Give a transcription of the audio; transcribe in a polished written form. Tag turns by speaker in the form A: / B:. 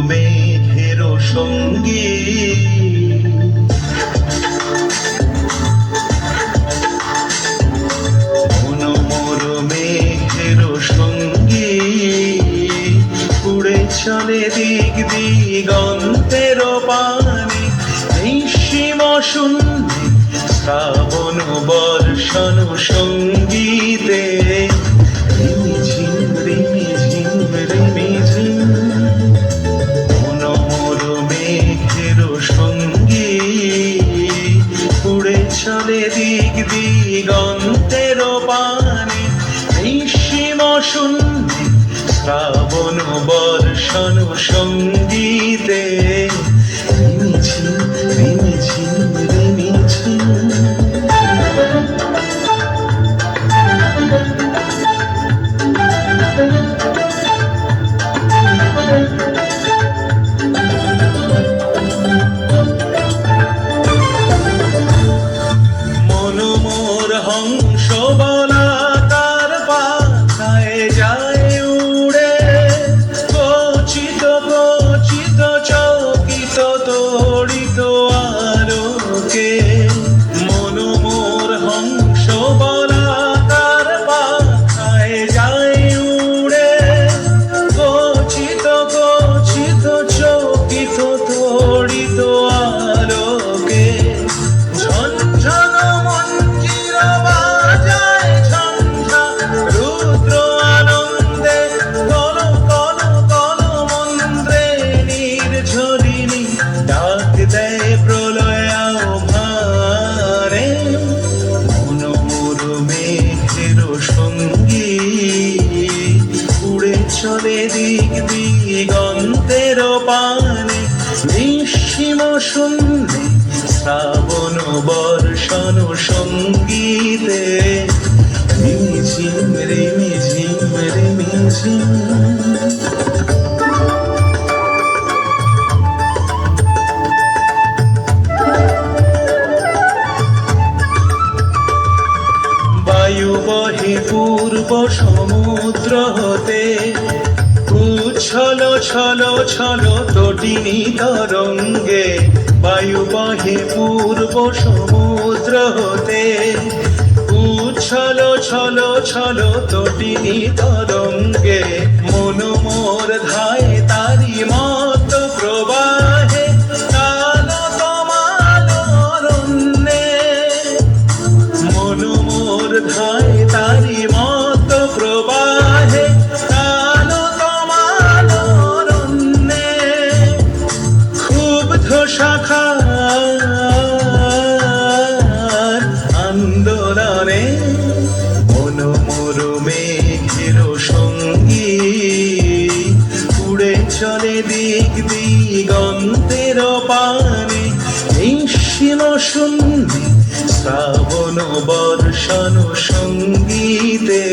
A: মেঘের সঙ্গী মনোমর মেঘের সঙ্গী উড়ে চলে দিক দিগন্তের পানে নিঃসীম শূন্যে শ্রাবণ বর্ষণ সঙ্গীতে রিমিঝিম রিমিঝিম রিমিঝিম সঙ্গী উড়ে চলে দিক দিগন্তের পানে নিঃসীম শূন্যে শ্রাবণ বর্ষণ সঙ্গীতে রিমিঝিম রিমিঝিম রিমিঝিম হংস বলাকার পাখায় যায় উড়ে কচিত কচিত চকিত তড়িত আলোকে মনোমোর হংস বলাকার পাখায় যায় উড়ে কচিত কচিত চকিত তড়িত আলোকে ঝনঝন চলে দিক দিগন্তের পানে নিঃসীম শূন্যে শ্রাবণ বর্ষণ সঙ্গীতে রিমিঝিম রিমিঝিম রিমিঝিম বায়ু বহে পূর্ব সমুদ্র হতে উচ্ছল ছল ছল তটিনী তরঙ্গে বায়ু বহে পূর্ব সমুদ্র হতে উচ্ছল ছল ছল তটিনী তরঙ্গে মনোমোর ধায় তারি মত প্রবাহে কাল তমাল অরণ্যে মনোমোর ধায় তারি মত প্রবাহে কাল তমাল অরণ্যে ক্ষুব্ধ শাখার আন্দোলনে মনোমোর মেঘের সঙ্গী উড়ে চলে দিক দিগন্তের পানে নিঃসীম শূন্যে শ্রাবণ বর্ষণ সঙ্গীতে